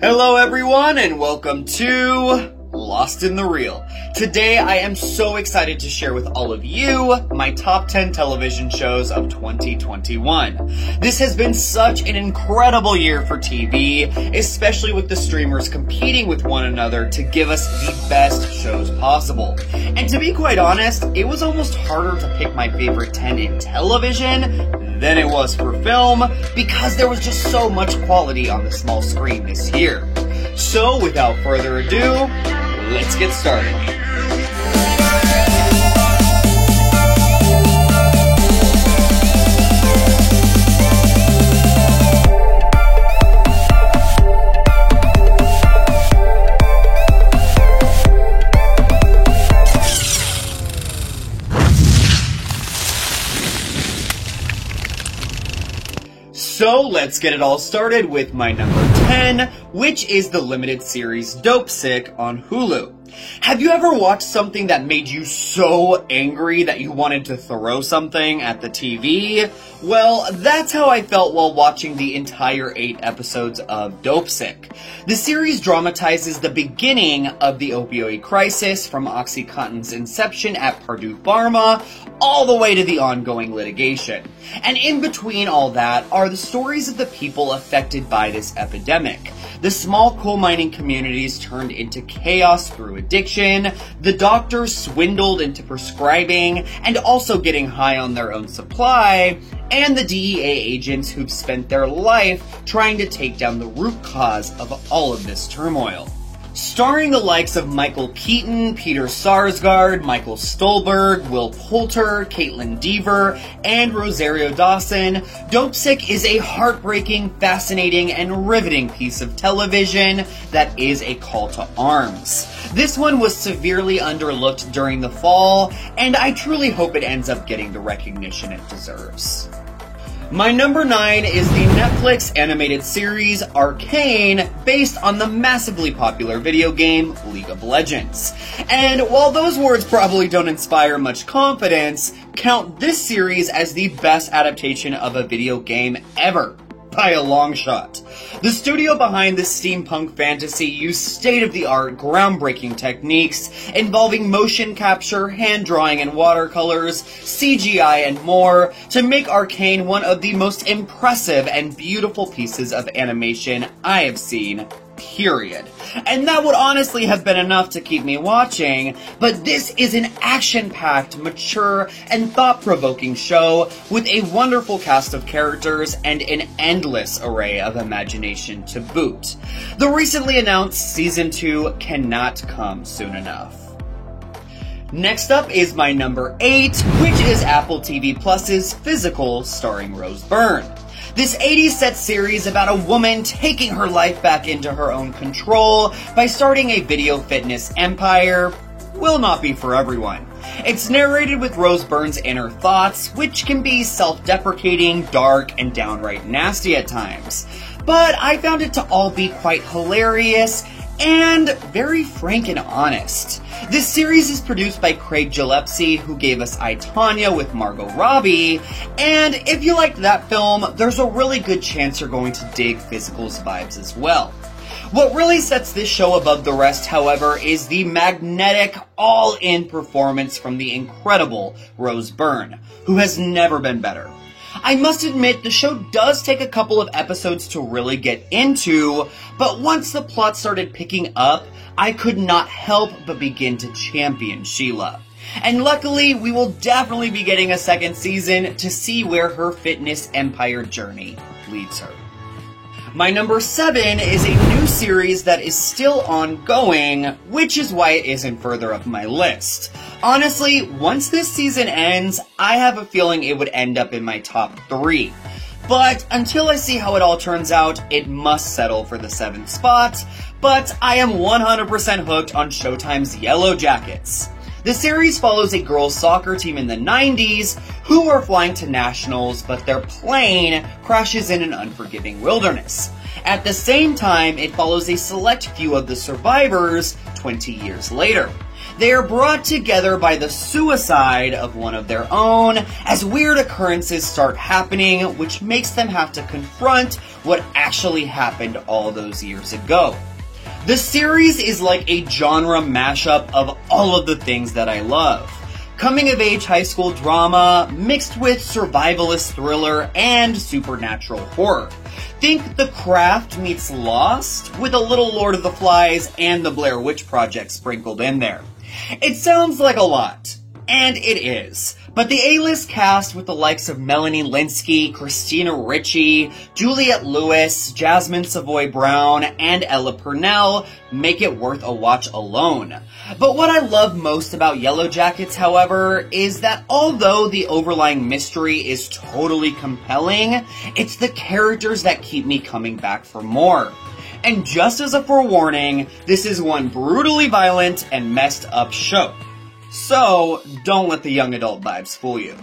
Hello everyone and welcome to Lost in the Reel. Today I am so excited to share with all of you my top 10 television shows of 2021. This has been such an incredible year for TV, especially with the streamers competing with one another to give us the best shows possible. And to be quite honest, it was almost harder to pick my favorite 10 in television than it was for film because there was just so much quality on the small screen this year. So without further ado, let's get started. So let's get it all started with my number 10, which is the limited series Dopesick on Hulu. Have you ever watched something that made you so angry that you wanted to throw something at the TV? Well, that's how I felt while watching the entire 8 episodes of Dopesick. The series dramatizes the beginning of the opioid crisis from OxyContin's inception at Purdue Pharma all the way to the ongoing litigation. And in between all that are the stories of the people affected by this epidemic. The small coal mining communities turned into chaos through addiction, the doctors swindled into prescribing and also getting high on their own supply, and the DEA agents who've spent their life trying to take down the root cause of all of this turmoil. Starring the likes of Michael Keaton, Peter Sarsgaard, Michael Stolberg, Will Poulter, Caitlin Dever, and Rosario Dawson, Dopesick is a heartbreaking, fascinating, and riveting piece of television that is a call to arms. This one was severely underlooked during the fall, and I truly hope it ends up getting the recognition it deserves. My number 9 is the Netflix animated series Arcane, based on the massively popular video game League of Legends. And while those words probably don't inspire much confidence, count this series as the best adaptation of a video game ever. By a long shot. The studio behind this steampunk fantasy used state-of-the-art, groundbreaking techniques involving motion capture, hand drawing and watercolors, CGI and more to make Arcane one of the most impressive and beautiful pieces of animation I have seen. Period. And that would honestly have been enough to keep me watching, but this is an action-packed, mature, and thought-provoking show with a wonderful cast of characters and an endless array of imagination to boot. The recently announced Season 2 cannot come soon enough. Next up is my number 8, which is Apple TV Plus's Physical, starring Rose Byrne. This 80s set series about a woman taking her life back into her own control by starting a video fitness empire will not be for everyone. It's narrated with Rose Byrne's inner thoughts, which can be self-deprecating, dark, and downright nasty at times. But I found it to all be quite hilarious and very frank and honest. This series is produced by Craig Gillespie, who gave us I, Tonya with Margot Robbie, and if you liked that film, there's a really good chance you're going to dig Physical's vibes as well. What really sets this show above the rest, however, is the magnetic, all-in performance from the incredible Rose Byrne, who has never been better. I must admit, the show does take a couple of episodes to really get into, but once the plot started picking up, I could not help but begin to champion Sheila. And luckily, we will definitely be getting a second season to see where her fitness empire journey leads her. My number 7 is a new series that is still ongoing, which is why it isn't further up my list. Honestly, once this season ends, I have a feeling it would end up in my top 3. But until I see how it all turns out, it must settle for the 7th spot, but I am 100% hooked on Showtime's Yellow Jackets. The series follows a girls' soccer team in the 90s who are flying to nationals, but their plane crashes in an unforgiving wilderness. At the same time, it follows a select few of the survivors 20 years later. They are brought together by the suicide of one of their own as weird occurrences start happening, which makes them have to confront what actually happened all those years ago. The series is like a genre mashup of all of the things that I love. Coming-of-age high school drama mixed with survivalist thriller and supernatural horror. Think The Craft meets Lost with a little Lord of the Flies and the Blair Witch Project sprinkled in there. It sounds like a lot, and it is. But the A-list cast with the likes of Melanie Lynskey, Christina Ricci, Juliette Lewis, Jasmine Savoy Brown, and Ella Purnell make it worth a watch alone. But what I love most about Yellow Jackets, however, is that although the overlying mystery is totally compelling, it's the characters that keep me coming back for more. And just as a forewarning, this is one brutally violent and messed up show. So, don't let the young adult vibes fool you.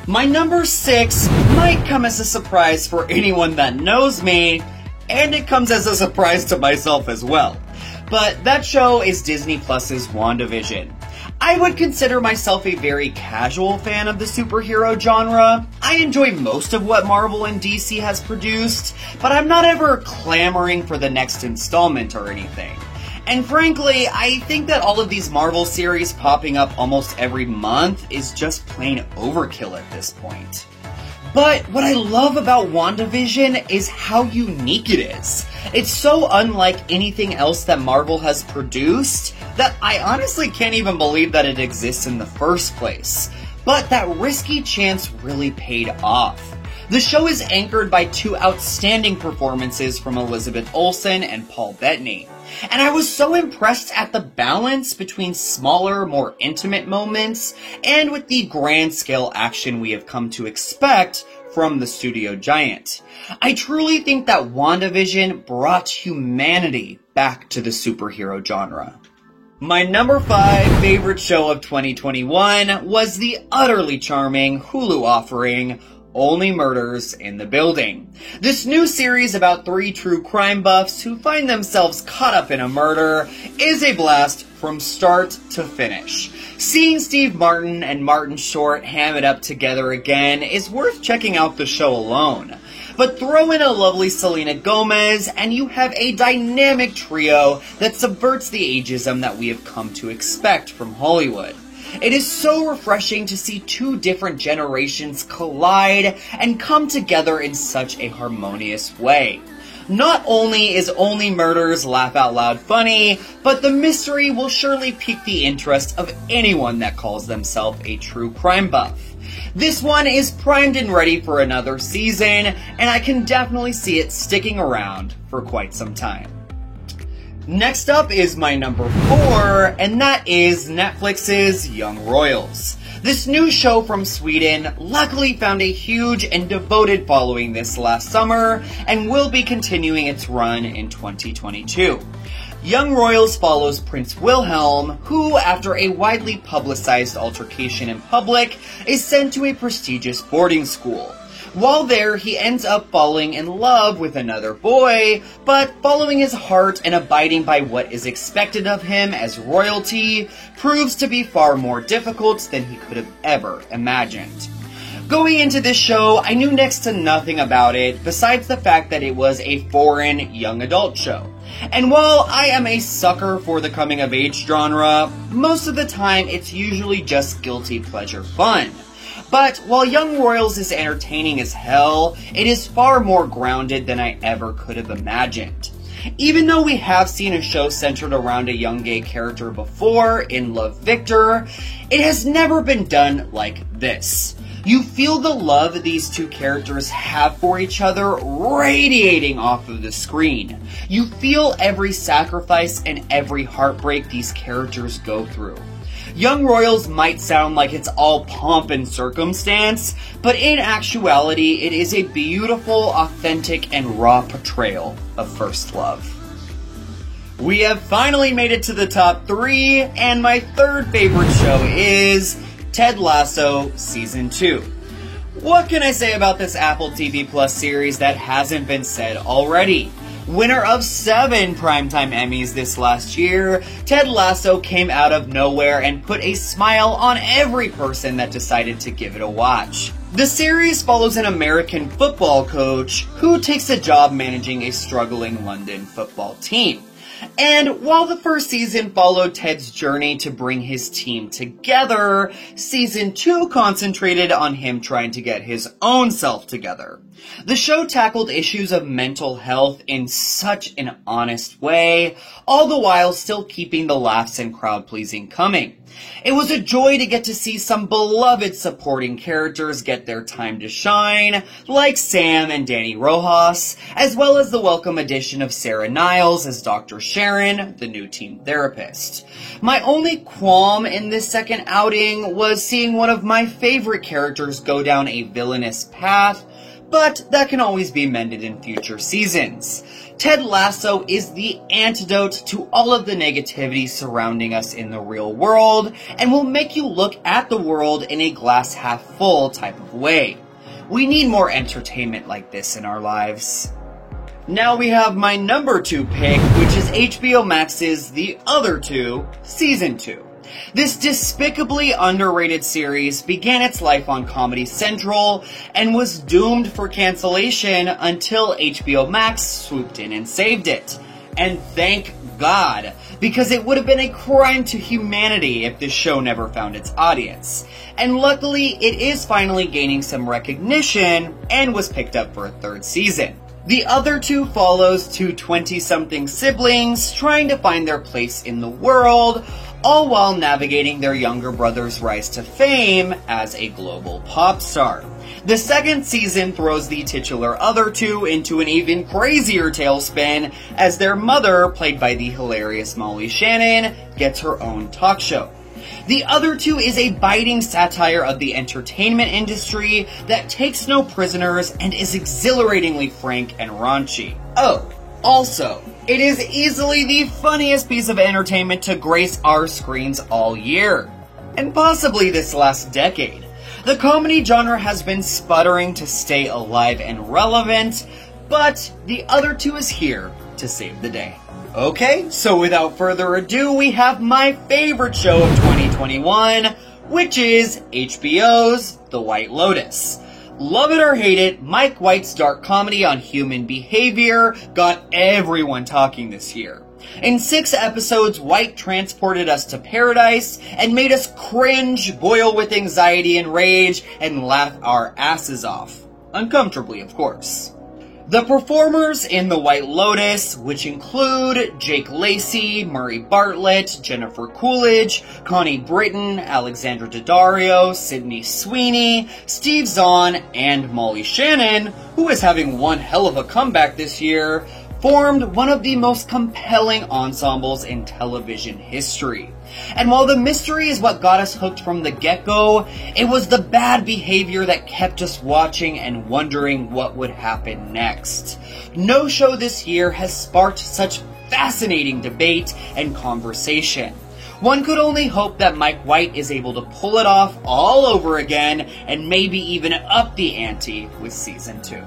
My number 6 might come as a surprise for anyone that knows me, and it comes as a surprise to myself as well. But that show is Disney Plus's WandaVision. I would consider myself a very casual fan of the superhero genre. I enjoy most of what Marvel and DC has produced, but I'm not ever clamoring for the next installment or anything. And frankly, I think that all of these Marvel series popping up almost every month is just plain overkill at this point. But what I love about WandaVision is how unique it is. It's so unlike anything else that Marvel has produced that I honestly can't even believe that it exists in the first place. But that risky chance really paid off. The show is anchored by 2 outstanding performances from Elizabeth Olsen and Paul Bettany. And I was so impressed at the balance between smaller, more intimate moments and with the grand scale action we have come to expect from the studio giant. I truly think that WandaVision brought humanity back to the superhero genre. My number 5 favorite show of 2021 was the utterly charming Hulu offering, Only Murders in the Building. This new series about 3 true crime buffs who find themselves caught up in a murder is a blast from start to finish. Seeing Steve Martin and Martin Short ham it up together again is worth checking out the show alone. But throw in a lovely Selena Gomez and you have a dynamic trio that subverts the ageism that we have come to expect from Hollywood. It is so refreshing to see 2 different generations collide and come together in such a harmonious way. Not only is Only Murders laugh out loud funny, but the mystery will surely pique the interest of anyone that calls themselves a true crime buff. This one is primed and ready for another season, and I can definitely see it sticking around for quite some time. Next up is my number 4, and that is Netflix's Young Royals. This new show from Sweden luckily found a huge and devoted following this last summer, and will be continuing its run in 2022. Young Royals follows Prince Wilhelm, who, after a widely publicized altercation in public, is sent to a prestigious boarding school. While there, he ends up falling in love with another boy, but following his heart and abiding by what is expected of him as royalty proves to be far more difficult than he could have ever imagined. Going into this show, I knew next to nothing about it, besides the fact that it was a foreign young adult show. And while I am a sucker for the coming-of-age genre, most of the time it's usually just guilty pleasure fun. But while Young Royals is entertaining as hell, it is far more grounded than I ever could have imagined. Even though we have seen a show centered around a young gay character before in Love, Victor, it has never been done like this. You feel the love these 2 characters have for each other radiating off of the screen. You feel every sacrifice and every heartbreak these characters go through. Young Royals might sound like it's all pomp and circumstance, but in actuality, it is a beautiful, authentic, and raw portrayal of first love. We have finally made it to the top 3, and my 3rd favorite show is Ted Lasso Season 2. What can I say about this Apple TV Plus series that hasn't been said already? Winner of 7 Primetime Emmys this last year, Ted Lasso came out of nowhere and put a smile on every person that decided to give it a watch. The series follows an American football coach who takes a job managing a struggling London football team. And while the first season followed Ted's journey to bring his team together, season 2 concentrated on him trying to get his own self together. The show tackled issues of mental health in such an honest way, all the while still keeping the laughs and crowd-pleasing coming. It was a joy to get to see some beloved supporting characters get their time to shine, like Sam and Danny Rojas, as well as the welcome addition of Sarah Niles as Dr. Sharon, the new team therapist. My only qualm in this second outing was seeing one of my favorite characters go down a villainous path, but that can always be mended in future seasons. Ted Lasso is the antidote to all of the negativity surrounding us in the real world, and will make you look at the world in a glass half full type of way. We need more entertainment like this in our lives. Now we have my number 2 pick, which is HBO Max's The Other Two, Season 2. This despicably underrated series began its life on Comedy Central and was doomed for cancellation until HBO Max swooped in and saved it. And thank God, because it would have been a crime to humanity if this show never found its audience. And luckily, it is finally gaining some recognition and was picked up for a 3rd season. The Other Two follows 2 20-something siblings trying to find their place in the world, all while navigating their younger brother's rise to fame as a global pop star. The 2nd season throws the titular Other Two into an even crazier tailspin as their mother, played by the hilarious Molly Shannon, gets her own talk show. The Other Two is a biting satire of the entertainment industry that takes no prisoners and is exhilaratingly frank and raunchy. Oh, also, it is easily the funniest piece of entertainment to grace our screens all year, and possibly this last decade. The comedy genre has been sputtering to stay alive and relevant, but The Other Two is here to save the day. Okay, so without further ado, we have my favorite show of 2021, which is HBO's The White Lotus. Love it or hate it, Mike White's dark comedy on human behavior got everyone talking this year. In 6 episodes, White transported us to paradise and made us cringe, boil with anxiety and rage, and laugh our asses off. Uncomfortably, of course. The performers in The White Lotus, which include Jake Lacy, Murray Bartlett, Jennifer Coolidge, Connie Britton, Alexandra Daddario, Sydney Sweeney, Steve Zahn, and Molly Shannon, who is having one hell of a comeback this year, formed one of the most compelling ensembles in television history. And while the mystery is what got us hooked from the get-go, it was the bad behavior that kept us watching and wondering what would happen next. No show this year has sparked such fascinating debate and conversation. One could only hope that Mike White is able to pull it off all over again and maybe even up the ante with season 2.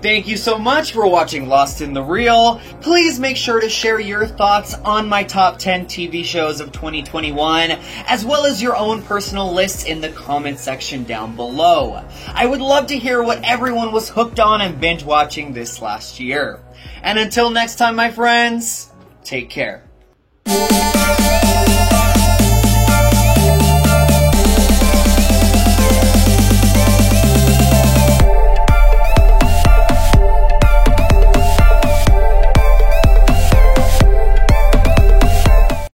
Thank you so much for watching Lost in the Reel. Please make sure to share your thoughts on my top 10 TV shows of 2021, as well as your own personal lists in the comment section down below. I would love to hear what everyone was hooked on and binge watching this last year. And until next time, my friends, take care.